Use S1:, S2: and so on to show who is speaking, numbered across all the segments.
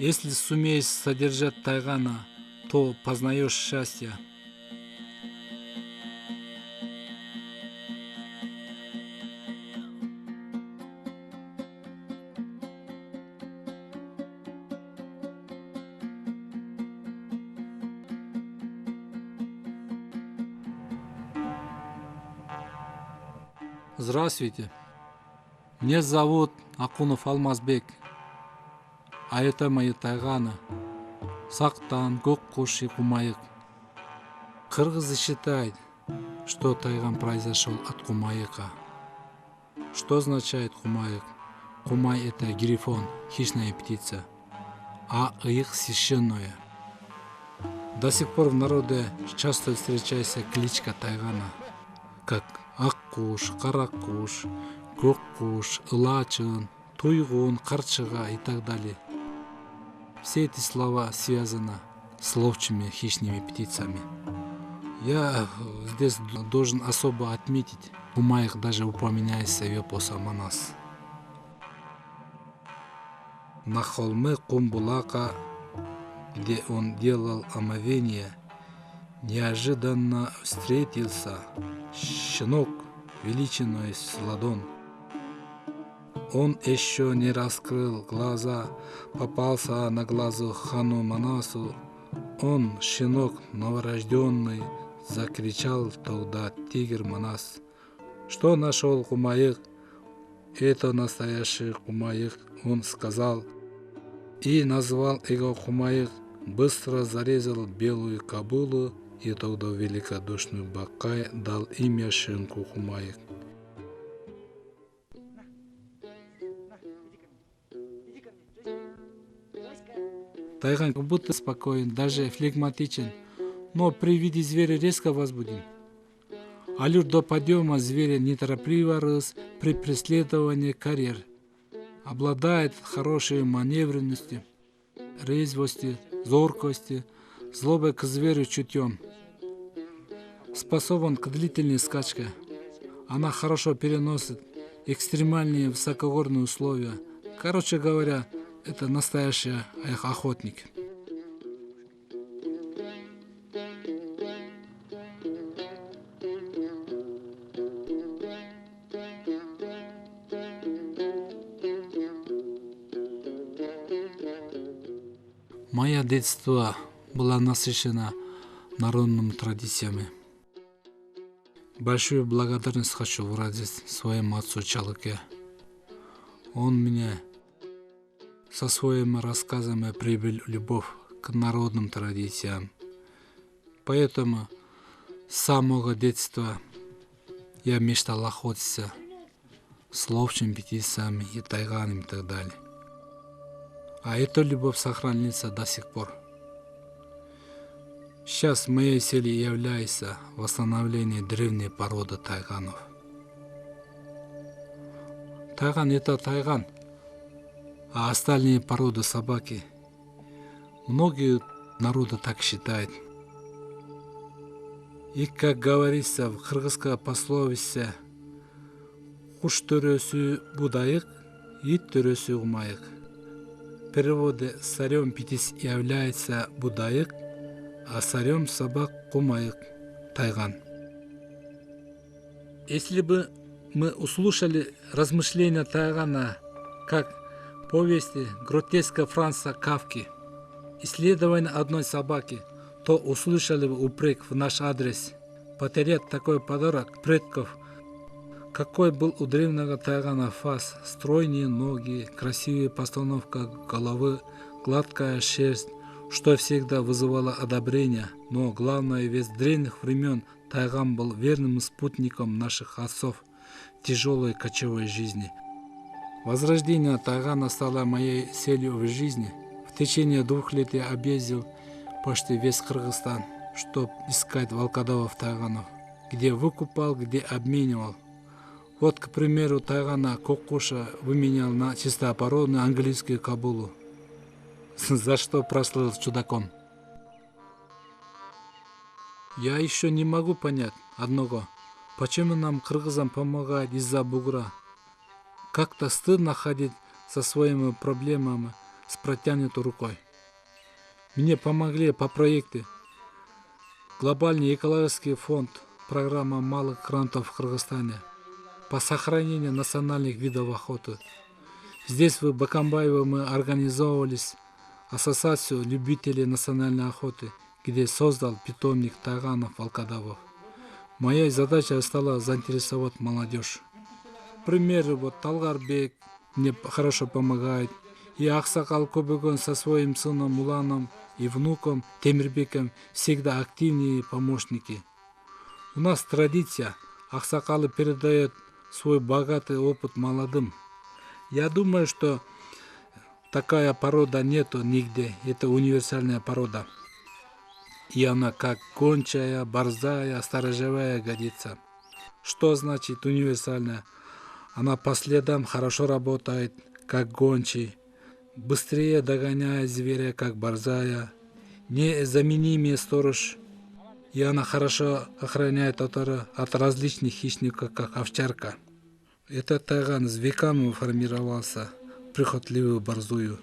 S1: Если сумеешь содержать тайгана, то познаешь счастье. Здравствуйте. Меня зовут Акунов Алмазбек, а это мои тайганы. Сактан, Гоккуш и Кумайык. Кыргызы считает, что тайган произошел от Кумайыка. Что означает Кумайык? Кумай — это грифон, хищная птица, а ыйык — священное. До сих пор в народе часто встречается кличка тайгана, как Аккуш, Каракуш, Гоккуш, Ылачын, Туйгун, Карчыга и так далее. Все эти слова связаны с ловчими хищными птицами. Я здесь должен особо отметить, Кумайык даже упоминается в эпосе Манас. На холме Кумбулака, где он делал омовение, неожиданно встретился щенок величиной с ладонь. Он еще не раскрыл глаза, попался на глазу хану Манасу. Он, щенок новорожденный, закричал тогда тигр Манас. Что нашел Кумайык? Это настоящий Кумайык, он сказал. И назвал его Кумайык, быстро зарезал белую кобылу, и тогда великодушный Бакай дал имя щенку Кумайык. Тайган как будто спокоен, даже флегматичен, но при виде зверя резко возбудим. Аллюр до подъема зверя неторопливо рос при преследовании карьер. Обладает хорошей маневренностью, резвостью, зоркостью, злобой к зверю чутьем. Способен к длительной скачке. Она хорошо переносит экстремальные высокогорные условия. Короче говоря, это настоящий охотник. Мое детство было насыщено народными традициями. Большую благодарность хочу выразить своему отцу Чалыке. Он меня со своими рассказами привел любовь к народным традициям. Поэтому с самого детства я мечтал охотиться с ловчими птицами и тайганами и так далее. А эта любовь сохранится до сих пор. Сейчас моей целью является восстановление древней породы тайганов. Тайган — это тайган, а остальные породы собаки. Многие народы так считают. И как говорится в кыргызской пословице, куш төрөсү будайык, ит төрөсү кумайык. В переводе царем птиц является будайык, а царем собак кумайык, тайган. Если бы мы услышали размышления тайгана как повести гротеска Франца Кафки, исследование одной собаки, то услышали бы упрек в наш адрес. Потерять такой подарок предков, какой был у древнего тайгана фас: стройные ноги, красивая постановка головы, гладкая шерсть, что всегда вызывало одобрение. Но главное, ведь с древних времен тайган был верным спутником наших отцов в тяжелой кочевой жизни. Возрождение тайгана стало моей целью в жизни. В течение 2 лет я объездил почти весь Кыргызстан, чтобы искать волкодавов тайганов, где выкупал, где обменивал. Вот, к примеру, тайгана Коккуша выменял на чистопородную английскую кобылу, за что прослыл чудаком. Я еще не могу понять одного, почему нам, кыргызам, помогает из-за бугра. Как-то стыдно ходить со своими проблемами, с протянутой рукой. Мне помогли по проекту Глобальный экологический фонд, программа малых грантов в Кыргызстане по сохранению национальных видов охоты. Здесь в Бакамбаево мы организовывались ассоциацию любителей национальной охоты, где создал питомник тайганов, волкодавов. Моя задача стала заинтересовать молодежь. К примеру, вот Талгарбек мне хорошо помогает, и Аксакал Кобегон со своим сыном Уланом и внуком Темирбеком всегда активные помощники. У нас традиция, Аксакалы передает свой богатый опыт молодым. Я думаю, что такая порода нету нигде, это универсальная порода. И она как гончая, борзая, сторожевая годится. Что значит универсальная? Она по следам хорошо работает, как гончий, быстрее догоняет зверя, как борзая, незаменимый сторож, и она хорошо охраняет от различных хищников, как овчарка. Этот тайган с веками формировался, прихотливую борзую,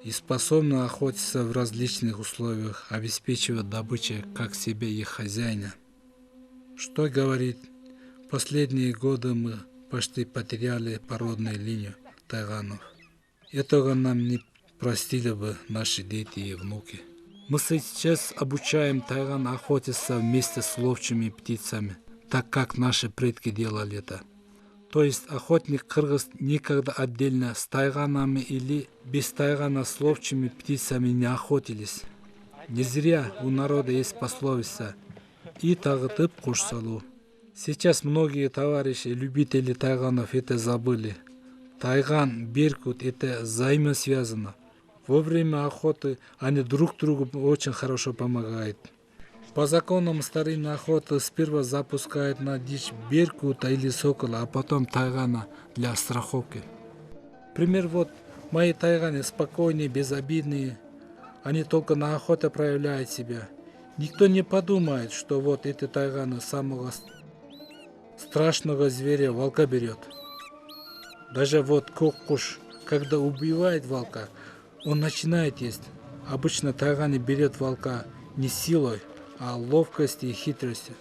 S1: и способна охотиться в различных условиях, обеспечивать добычу как себе и хозяина. Что говорит, последние годы мы почти потеряли породную линию тайганов. Этого нам не простили бы наши дети и внуки. Мы сейчас обучаем тайган охотиться вместе с ловчими птицами, так как наши предки делали это. То есть охотник кыргыз никогда отдельно с тайганами или без тайгана с ловчими птицами не охотились. Не зря у народа есть пословица «и тагытып куш салу». Сейчас многие товарищи, любители тайганов это забыли. Тайган, беркут это взаимосвязано. Во время охоты они друг другу очень хорошо помогают. По законам старинной охоты сперва запускают на дичь беркута или сокола, а потом тайгана для страховки. Пример вот, мои тайганы спокойные, безобидные. Они только на охоте проявляют себя. Никто не подумает, что вот эти тайганы самого страшного зверя волка берет. Даже вот кокуш, когда убивает волка, он начинает есть. Обычно тайганы берет волка не силой, а ловкостью и хитростью.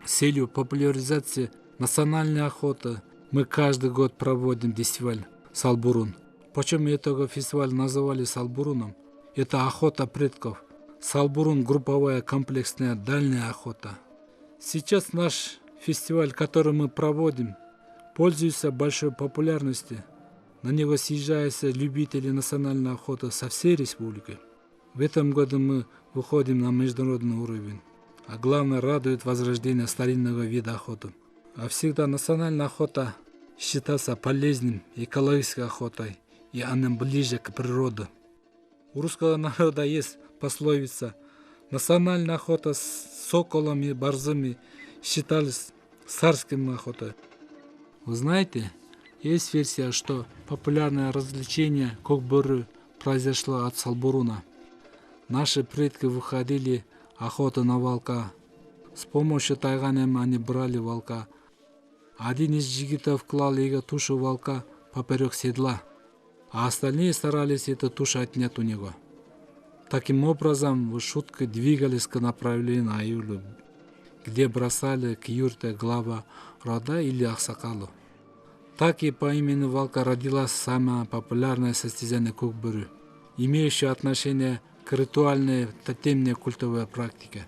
S1: С целью популяризации национальной охоты мы каждый год проводим фестиваль Салбурун. Почему этого фестиваля называли Салбуруном? Это охота предков. Салбурун – групповая комплексная дальняя охота. Сейчас наш фестиваль, который мы проводим, пользуется большой популярностью. На него съезжаются любители национальной охоты со всей республики. В этом году мы выходим на международный уровень. А главное, радует возрождение старинного вида охоты. А всегда национальная охота считается полезным экологической охотой, и она ближе к природе. У русского народа есть пословица: национальная охота с соколами и борзыми считались царским охотой. Вы знаете, есть версия, что популярное развлечение кокбуры произошло от Салбуруна. Наши предки выходили охоту на волка. С помощью тайганем они брали волка. Один из джигитов клал его тушу волка поперек седла, а остальные старались эту тушу отнять у него. Таким образом, шутки двигались к направлению Аюлу, где бросали к юрте глава рода или аксакалу. Так и по имени волка родилась самая популярная состязание кокбуры, имеющее отношение к ритуальной тотемной культовой практике.